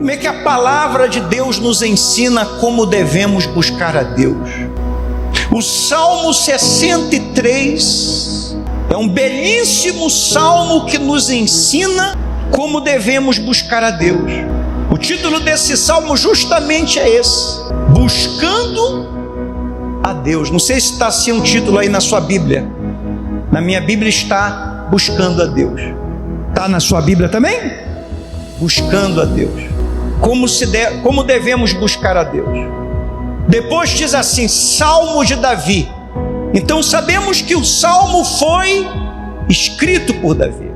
Como é que a palavra de Deus nos ensina como devemos buscar a Deus? O Salmo 63 é um belíssimo salmo que nos ensina como devemos buscar a Deus. O título desse salmo justamente é esse: Buscando a Deus. Não sei se está assim um título aí na sua Bíblia. Na minha Bíblia está Buscando a Deus. Está na sua Bíblia também? Buscando a Deus. Como devemos buscar a Deus? Depois diz assim, Salmo de Davi. Então sabemos que o Salmo foi escrito por Davi.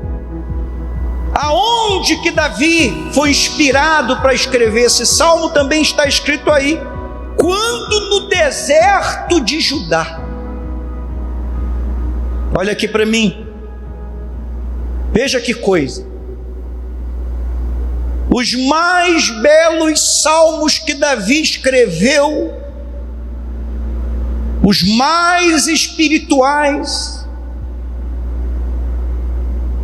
Aonde que Davi foi inspirado para escrever esse Salmo também está escrito aí. Quando no deserto de Judá. Olha aqui para mim. Veja que coisa. Os mais belos salmos que Davi escreveu, os mais espirituais,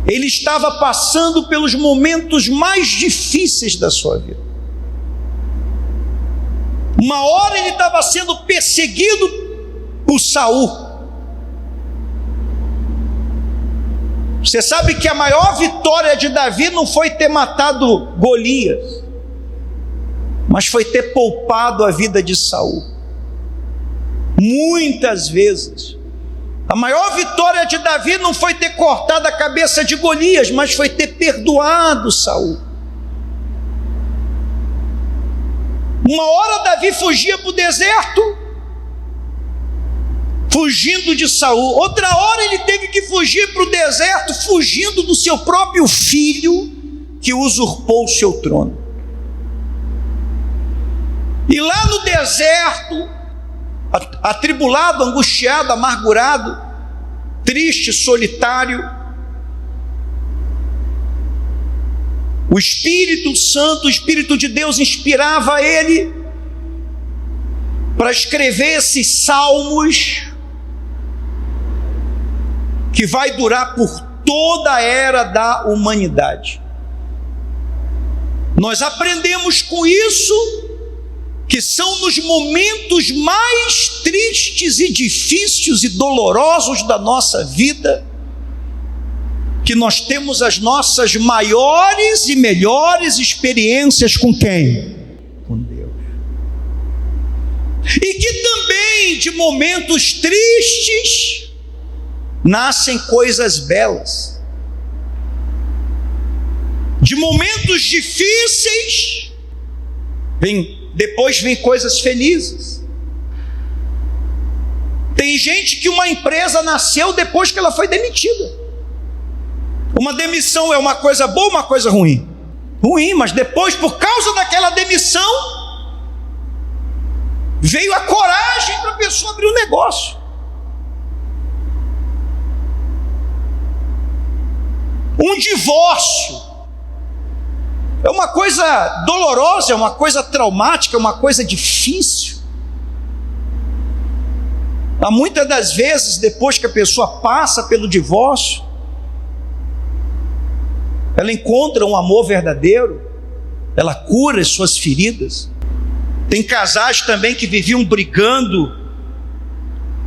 ele estava passando pelos momentos mais difíceis da sua vida. Uma hora ele estava sendo perseguido por Saul. Você sabe que a maior vitória de Davi não foi ter matado Golias, mas foi ter poupado a vida de Saul. Muitas vezes a maior vitória de Davi não foi ter cortado a cabeça de Golias, mas foi ter perdoado Saul. Uma hora Davi fugia para o deserto, fugindo de Saul. Outra hora ele teve que fugir para o deserto, fugindo do seu próprio filho, que usurpou o seu trono. E lá no deserto, atribulado, angustiado, amargurado, triste, solitário, o Espírito Santo, o Espírito de Deus inspirava ele para escrever esses salmos que vai durar por toda a era da humanidade. Nós aprendemos com isso que são nos momentos mais tristes e difíceis e dolorosos da nossa vida que nós temos as nossas maiores e melhores experiências com quem? Com Deus. E que também de momentos tristes nascem coisas belas. De momentos difíceis depois vem coisas felizes. Tem gente que uma empresa nasceu depois que ela foi demitida. Uma demissão é uma coisa boa ou uma coisa ruim? Ruim, mas depois, por causa daquela demissão, veio a coragem para a pessoa abrir um negócio. Um divórcio é uma coisa dolorosa, é uma coisa traumática, é uma coisa difícil. Há muitas das vezes, depois que a pessoa passa pelo divórcio, ela encontra um amor verdadeiro, ela cura as suas feridas. Tem casais também que viviam brigando,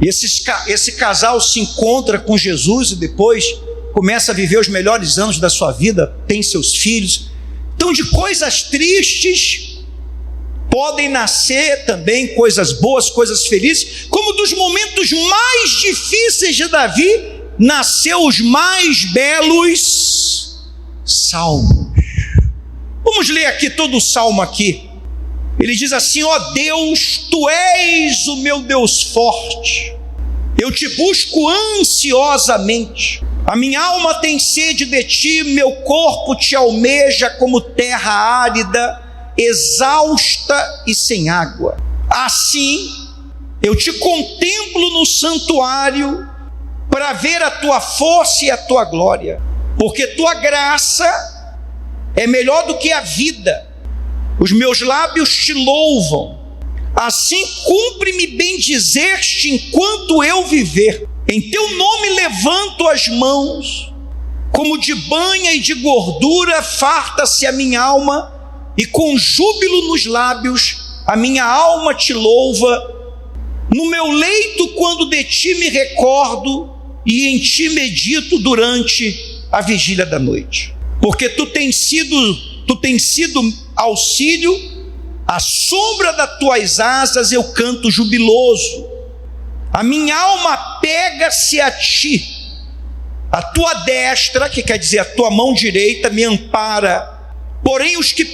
e esse casal se encontra com Jesus e depois começa a viver os melhores anos da sua vida, tem seus filhos. Então, de coisas tristes podem nascer também coisas boas, coisas felizes, como dos momentos mais difíceis de Davi, nasceu os mais belos salmos. Vamos ler aqui todo o salmo aqui. Ele diz assim: ó Deus, tu és o meu Deus forte, eu te busco ansiosamente. A minha alma tem sede de ti, meu corpo te almeja como terra árida, exausta e sem água. Assim, eu te contemplo no santuário para ver a tua força e a tua glória, porque tua graça é melhor do que a vida. Os meus lábios te louvam. Assim cumpre-me bendizer-te enquanto eu viver. Em teu nome levanto as mãos, como de banha e de gordura farta-se a minha alma, e com júbilo nos lábios, a minha alma te louva. No meu leito, quando de ti me recordo, e em ti medito durante a vigília da noite. Porque tu tens sido auxílio, à sombra das tuas asas eu canto jubiloso. A minha alma pega-se a ti, a tua destra, que quer dizer a tua mão direita, me ampara. Porém os que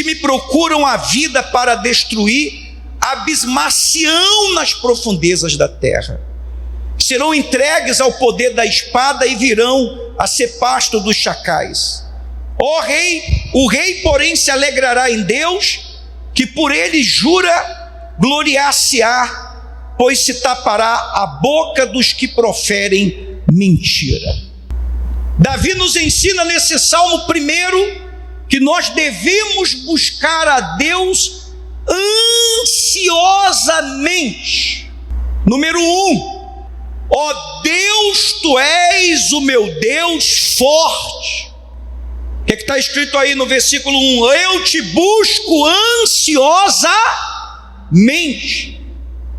me procuram a vida para destruir, abismar-se-ão nas profundezas da terra. Serão entregues ao poder da espada e virão a ser pasto dos chacais. Ó rei, o rei porém se alegrará em Deus, que por ele jura, gloriar-se-á, pois se tapará a boca dos que proferem mentira. Davi nos ensina nesse salmo primeiro que nós devemos buscar a Deus ansiosamente. Número 1, ó Deus, tu és o meu Deus forte. O que está escrito aí no versículo 1? Eu te busco ansiosamente,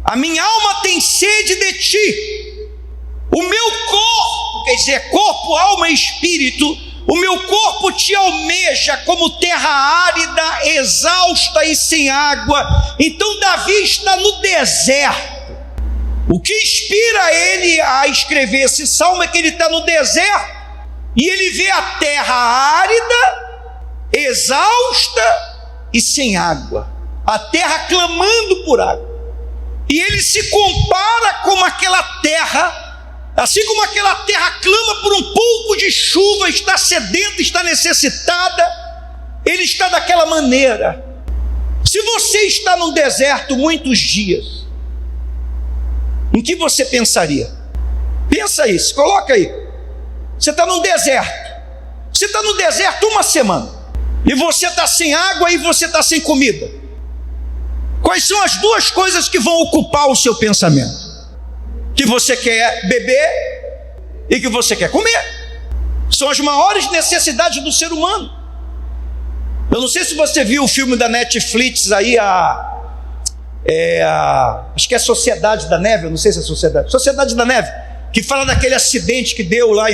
a minha alma tem sede de ti. O meu corpo, quer dizer, corpo, alma e espírito, o meu corpo te almeja como terra árida, exausta e sem água. Então Davi está no deserto. O que inspira ele a escrever esse salmo é que ele está no deserto e ele vê a terra árida, exausta e sem água, a terra clamando por água. E ele se compara com aquela terra. Assim como aquela terra clama por um pouco de chuva, está sedenta, está necessitada, ele está daquela maneira. Se você está num deserto muitos dias, em que você pensaria? Pensa aí, se coloca aí. Você está num deserto. Você está no deserto uma semana. E você está sem água e você está sem comida. Quais são as duas coisas que vão ocupar o seu pensamento? Que você quer beber e que você quer comer. São as maiores necessidades do ser humano. Eu não sei se você viu o filme da Netflix aí, acho que é Sociedade da Neve, eu não sei se é Sociedade da Neve, que fala daquele acidente que deu lá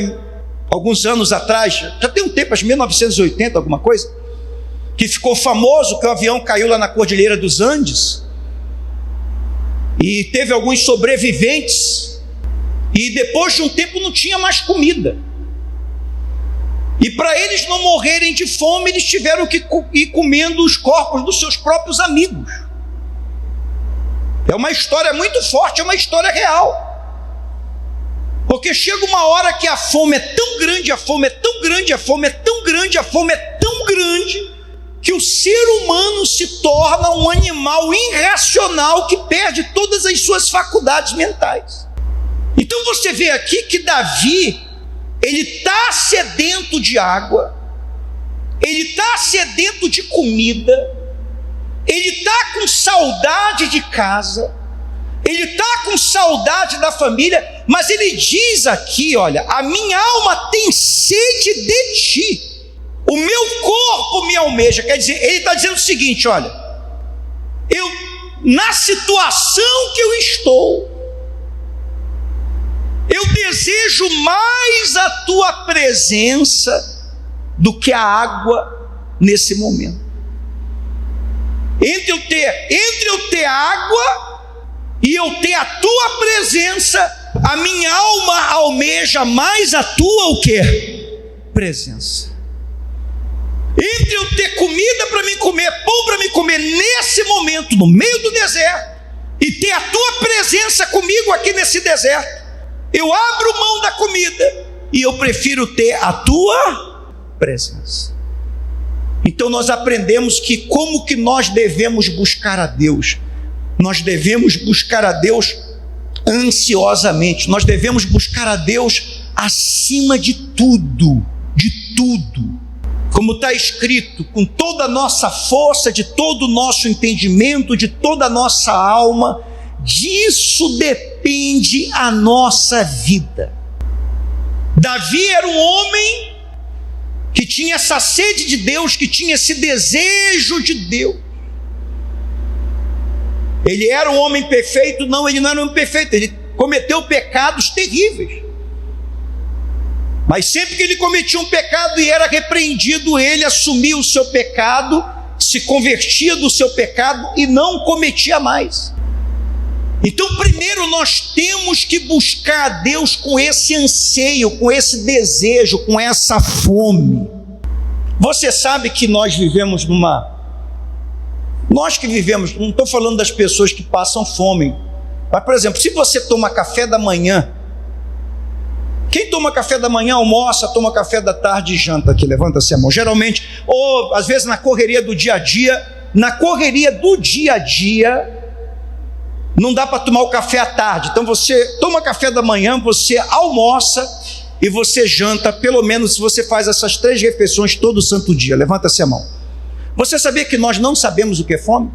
alguns anos atrás, já tem um tempo, acho que 1980, alguma coisa, que ficou famoso, que o avião caiu lá na Cordilheira dos Andes, e teve alguns sobreviventes, e depois de um tempo não tinha mais comida, e para eles não morrerem de fome, eles tiveram que ir comendo os corpos dos seus próprios amigos. É uma história muito forte, é uma história real, porque chega uma hora que a fome é tão grande, a fome é tão grande, a fome é tão grande, a fome é tão grande, que o ser humano se torna um animal irracional que perde todas as suas faculdades mentais. Então você vê aqui que Davi, ele está sedento de água, ele está sedento de comida, ele está com saudade de casa, ele está com saudade da família, mas ele diz aqui, olha, a minha alma tem sede de ti. O meu corpo me almeja. Quer dizer, ele está dizendo o seguinte, olha, na situação que eu estou, eu desejo mais a tua presença do que a água nesse momento. Entre eu ter água e eu ter a tua presença, a minha alma almeja mais a tua o quê? Presença. Entre eu ter comida para me comer, pão para me comer nesse momento, no meio do deserto, e ter a tua presença comigo aqui nesse deserto, eu abro mão da comida e eu prefiro ter a tua presença. Então nós aprendemos que como que nós devemos buscar a Deus? Nós devemos buscar a Deus ansiosamente, nós devemos buscar a Deus acima de tudo, como está escrito, com toda a nossa força, de todo o nosso entendimento, de toda a nossa alma. Disso depende a nossa vida. Davi era um homem que tinha essa sede de Deus, que tinha esse desejo de Deus. Ele era um homem perfeito? Não, ele não era um homem perfeito, ele cometeu pecados terríveis. Mas sempre que ele cometia um pecado e era repreendido, ele assumia o seu pecado, se convertia do seu pecado e não cometia mais. Então, primeiro nós temos que buscar a Deus com esse anseio, com esse desejo, com essa fome. Você sabe que nós vivemos Nós que vivemos, não estou falando das pessoas que passam fome, mas, por exemplo, se você toma café da manhã, quem toma café da manhã, almoça, toma café da tarde e janta aqui, levanta-se a mão. Geralmente, ou às vezes na correria do dia a dia, não dá para tomar o café à tarde. Então você toma café da manhã, você almoça e você janta, pelo menos se você faz essas 3 refeições todo santo dia. Levanta-se a mão. Você sabia que nós não sabemos o que é fome?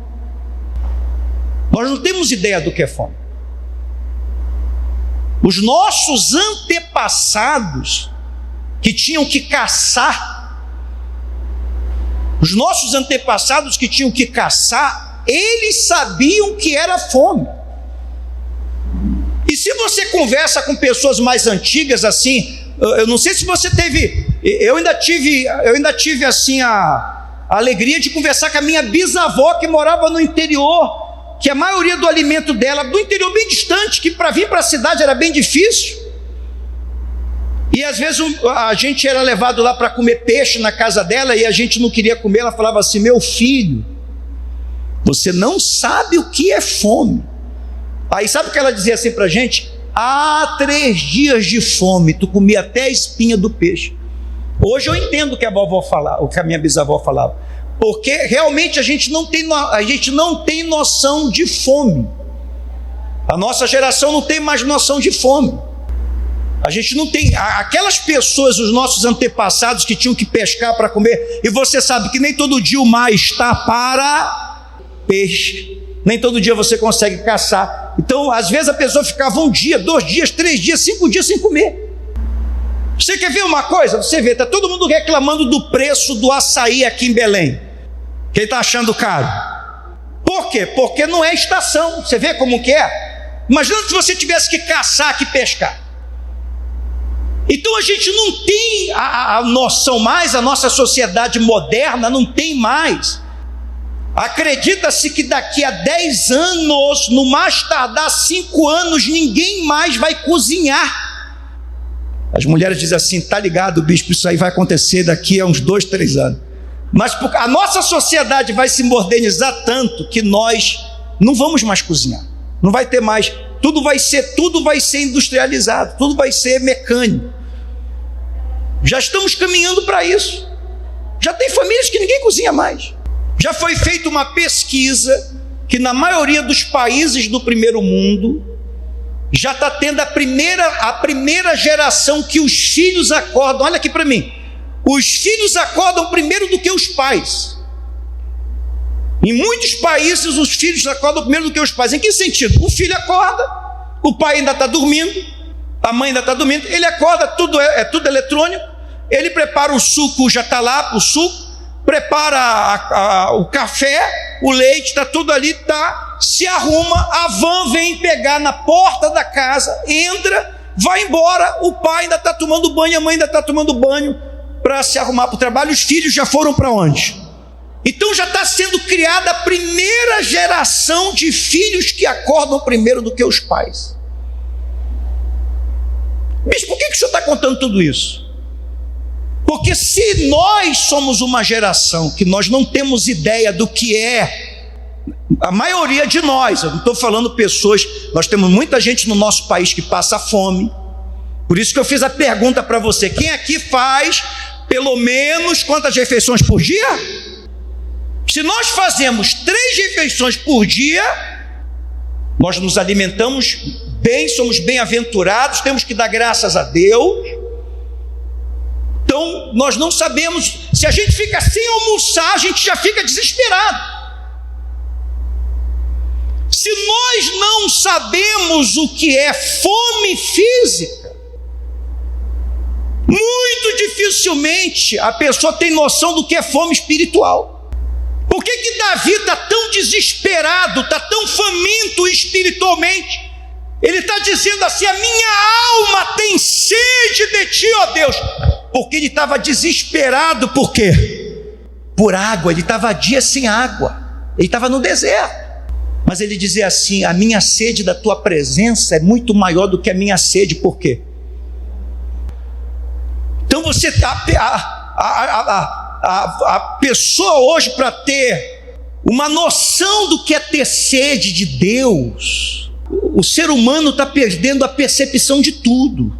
Nós não temos ideia do que é fome. Os nossos antepassados que tinham que caçar, eles sabiam que era fome. E se você conversa com pessoas mais antigas assim, eu não sei se você teve, eu ainda tive assim a alegria de conversar com a minha bisavó que morava no interior, que a maioria do alimento dela, do interior bem distante, que para vir para a cidade era bem difícil. E às vezes a gente era levado lá para comer peixe na casa dela e a gente não queria comer. Ela falava assim: meu filho, você não sabe o que é fome. Aí sabe o que ela dizia assim para a gente? Há 3 dias de fome, tu comia até a espinha do peixe. Hoje eu entendo o que a minha bisavó falava, porque realmente a gente não tem noção de fome. A nossa geração não tem mais noção de fome. A gente não tem, aquelas pessoas, os nossos antepassados que tinham que pescar para comer, e você sabe que nem todo dia o mar está para peixe, nem todo dia você consegue caçar. Então às vezes a pessoa ficava 1 dia, 2 dias, 3 dias, 5 dias sem comer. Você quer ver uma coisa? Você vê, está todo mundo reclamando do preço do açaí aqui em Belém. Quem está achando caro? Por quê? Porque não é estação. Você vê como que é? Imagina se você tivesse que caçar aqui e pescar. Então a gente não tem a noção mais, a nossa sociedade moderna não tem mais. Acredita-se que daqui a 10 anos, no mais tardar 5 anos, ninguém mais vai cozinhar. As mulheres dizem assim: tá ligado, bispo, isso aí vai acontecer daqui a uns 2, 3 anos. Mas a nossa sociedade vai se modernizar tanto que nós não vamos mais cozinhar. Não vai ter mais, tudo vai ser industrializado, tudo vai ser mecânico. Já estamos caminhando para isso. Já tem famílias que ninguém cozinha mais. Já foi feita uma pesquisa que na maioria dos países do primeiro mundo já está tendo a primeira geração que os filhos acordam. Olha aqui para mim, os filhos acordam primeiro do que os pais. Em muitos países os filhos acordam primeiro do que os pais. Em que sentido? O filho acorda, o pai ainda está dormindo, a mãe ainda está dormindo, ele acorda, tudo é tudo eletrônico, ele prepara o suco, já está lá o suco, prepara o café, o leite, está tudo ali, se arruma, a van vem pegar na porta da casa, entra, vai embora, o pai ainda está tomando banho, a mãe ainda está tomando banho para se arrumar para o trabalho, os filhos já foram para onde? Então já está sendo criada a primeira geração de filhos que acordam primeiro do que os pais. Bispo, por que o senhor está contando tudo isso? Porque se nós somos uma geração que nós não temos ideia do que é, a maioria de nós, eu não estou falando pessoas, nós temos muita gente no nosso país que passa fome. Por isso que eu fiz a pergunta para você: quem aqui faz pelo menos quantas refeições por dia? Se nós fazemos 3 refeições por dia, nós nos alimentamos bem, somos bem-aventurados, temos que dar graças a Deus. Então nós não sabemos, se a gente fica sem almoçar, a gente já fica desesperado. Se nós não sabemos o que é fome física, Muito dificilmente a pessoa tem noção do que é fome espiritual. Por que Davi está tão desesperado, está tão faminto espiritualmente? Ele está dizendo assim: a minha alma tem sede de ti, ó Deus. Porque ele estava desesperado. Por quê? Por água. Ele estava dias sem água, ele estava no deserto. Mas ele dizia assim: a minha sede da tua presença é muito maior do que a minha sede. Por quê? Então você está, a pessoa hoje, para ter uma noção do que é ter sede de Deus, o ser humano está perdendo a percepção de tudo,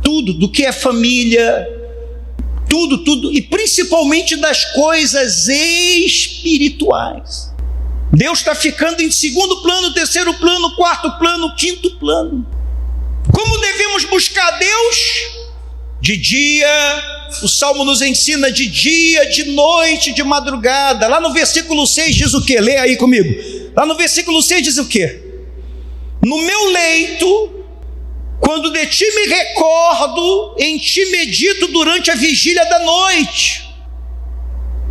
do que é família, tudo, e principalmente das coisas espirituais. Deus está ficando em segundo plano, terceiro plano, quarto plano, quinto plano. Como devemos buscar Deus? De dia, o Salmo nos ensina, de dia, de noite, de madrugada. Lá no versículo 6 diz o quê? Lê aí comigo. Lá no versículo 6 diz o quê? No meu leito, quando de ti me recordo, em ti medito durante a vigília da noite.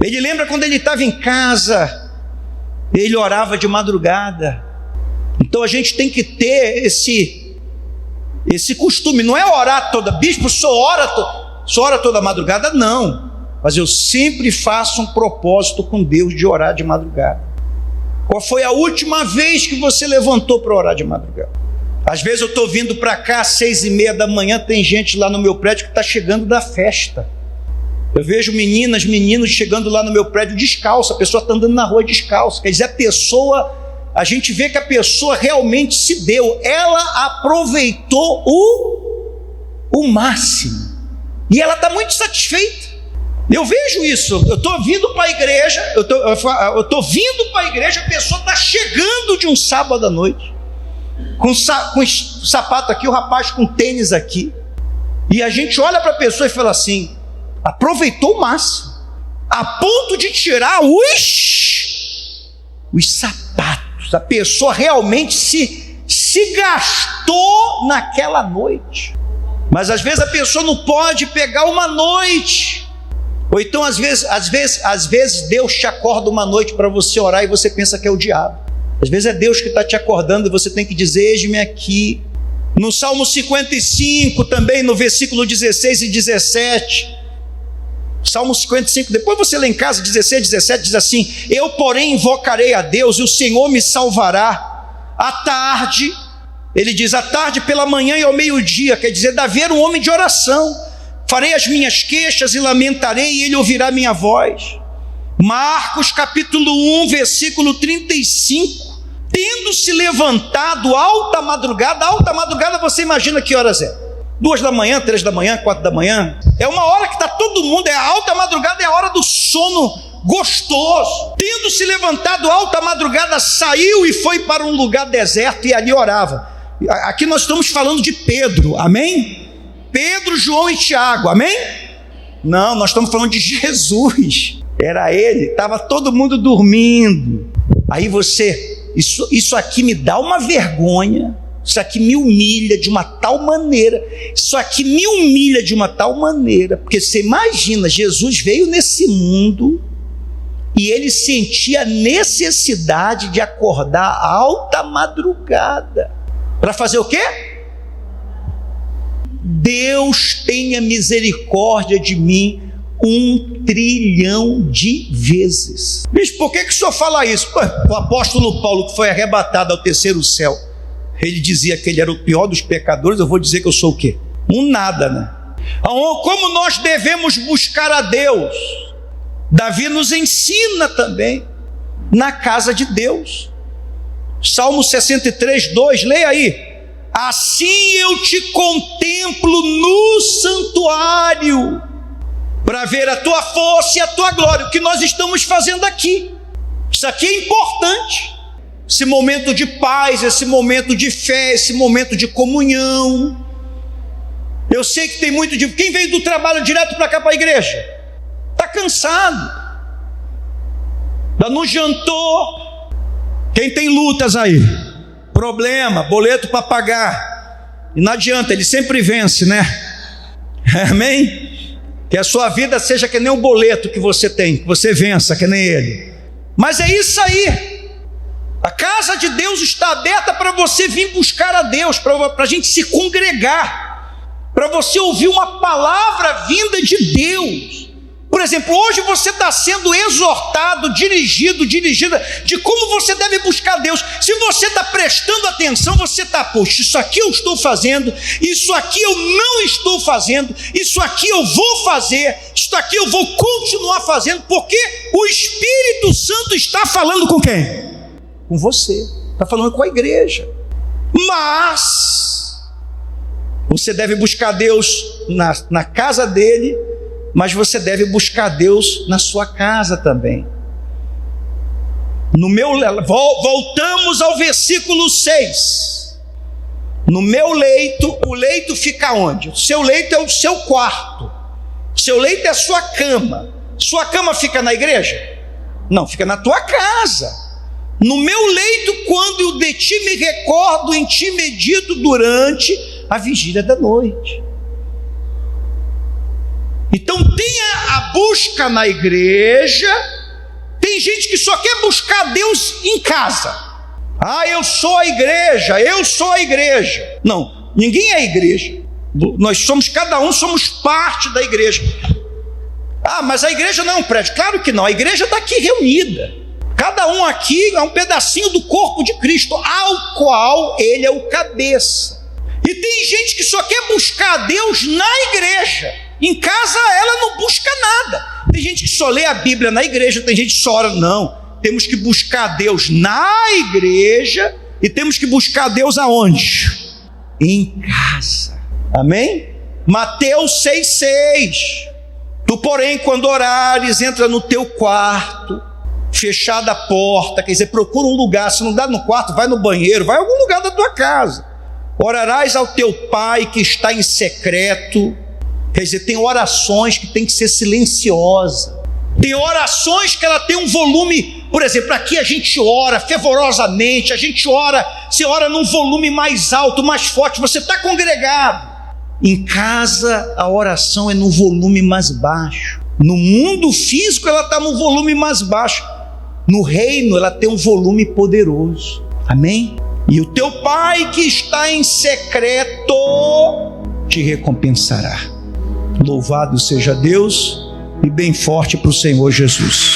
Ele lembra quando ele estava em casa, ele orava de madrugada. Então a gente tem que ter esse costume. Não é orar toda, bispo, só ora toda madrugada, não. Mas eu sempre faço um propósito com Deus de orar de madrugada. Qual foi a última vez que você levantou para orar de madrugada? Às vezes eu estou vindo para cá às 6:30 da manhã, tem gente lá no meu prédio que está chegando da festa. Eu vejo meninas, meninos chegando lá no meu prédio descalço. A pessoa está andando na rua descalço. Quer dizer, a gente vê que a pessoa realmente se deu, ela aproveitou o máximo, e ela está muito satisfeita. Eu vejo isso. Eu estou vindo para a igreja, eu estou vindo para a igreja, a pessoa está chegando de um sábado à noite, com sapato aqui, o rapaz com tênis aqui, e a gente olha para a pessoa e fala assim: aproveitou o máximo, a ponto de tirar os sapatos. A pessoa realmente se gastou naquela noite. Mas às vezes a pessoa não pode pegar uma noite, ou então às vezes Deus te acorda uma noite para você orar e você pensa que é o diabo. Às vezes é Deus que está te acordando e você tem que dizer: eis-me aqui. No Salmo 55 também, no versículo 16 e 17, Salmo 55, depois você lê em casa, 16, 17, diz assim: eu porém invocarei a Deus e o Senhor me salvará. À tarde, ele diz, à tarde, pela manhã e ao meio-dia, quer dizer, Davi era um homem de oração. Farei as minhas queixas e lamentarei, e ele ouvirá minha voz. Marcos capítulo 1, versículo 35, tendo-se levantado alta madrugada você imagina que horas é? 2 da manhã, 3 da manhã, 4 da manhã, é uma hora que está todo mundo, é a alta madrugada, é a hora do sono gostoso. Tendo se levantado alta madrugada, saiu e foi para um lugar deserto e ali orava. Aqui nós estamos falando de Pedro, amém? Pedro, João e Tiago, amém? Não, nós estamos falando de Jesus. Era ele, estava todo mundo dormindo. Aí isso aqui me dá uma vergonha. Isso aqui me humilha de uma tal maneira. Porque você imagina, Jesus veio nesse mundo e ele sentia a necessidade de acordar alta madrugada. Para fazer o quê? Deus tenha misericórdia de mim 1 trilhão de vezes. Bicho, por que o senhor fala isso? O apóstolo Paulo, que foi arrebatado ao terceiro céu, ele dizia que ele era o pior dos pecadores. Eu vou dizer que eu sou o quê? Um nada, né? Como nós devemos buscar a Deus? Davi nos ensina também na casa de Deus. Salmo 63, 2, leia aí: assim eu te contemplo no santuário, para ver a tua força e a tua glória. O que nós estamos fazendo aqui, isso aqui é importante. Esse momento de paz, esse momento de fé, esse momento de comunhão. Eu sei que tem muito de... Quem veio do trabalho direto para cá, para a igreja, está cansado, não jantou. Quem tem lutas aí, problema, boleto para pagar, e não adianta, ele sempre vence, né? Amém? Que a sua vida seja que nem um boleto que você tem, que você vença, que nem ele. Mas é isso aí. A casa de Deus está aberta para você vir buscar a Deus, para a gente se congregar, para você ouvir uma palavra vinda de Deus. Por exemplo, hoje você está sendo exortado, dirigida de como você deve buscar Deus. Se você está prestando atenção, você está, poxa, isso aqui eu estou fazendo, isso aqui eu não estou fazendo, isso aqui eu vou fazer, isso aqui eu vou continuar fazendo, porque o Espírito Santo está falando com quem? Com você, está falando com a igreja. Mas você deve buscar Deus na casa dele, mas você deve buscar Deus na sua casa também. Voltamos ao versículo 6. No meu leito, o leito fica onde? O seu leito é o seu quarto. O seu leito é a sua cama. Sua cama fica na igreja? Não, fica na tua casa. No meu leito, quando eu de ti me recordo, em ti medito durante a vigília da noite. Então tenha a busca na igreja. Tem gente que só quer buscar Deus em casa. Eu sou a igreja, eu sou a igreja. Não, ninguém é a igreja. Nós somos, cada um somos parte da igreja. Mas a igreja não é um prédio. Claro que não, a igreja está aqui reunida. Cada um aqui é um pedacinho do corpo de Cristo, ao qual ele é o cabeça. E tem gente que só quer buscar Deus na igreja. Em casa ela não busca nada. Tem gente que só lê a Bíblia na igreja, tem gente que só ora. Não, temos que buscar Deus na igreja e temos que buscar Deus aonde? Em casa. Amém? Mateus 6,6. Tu, porém, quando orares, entra no teu quarto, fechada a porta, quer dizer, procura um lugar. Se não dá no quarto, vai no banheiro, vai em algum lugar da tua casa. Orarás ao teu pai que está em secreto. Quer dizer, tem orações que tem que ser silenciosa. Tem orações que ela tem um volume. Por exemplo, aqui a gente ora fervorosamente, a gente ora, você ora num volume mais alto, mais forte, você está congregado. Em casa a oração é no volume mais baixo. No mundo físico ela está no volume mais baixo. No reino ela tem um volume poderoso. Amém? E o teu pai que está em secreto te recompensará. Louvado seja Deus e bem forte para o Senhor Jesus.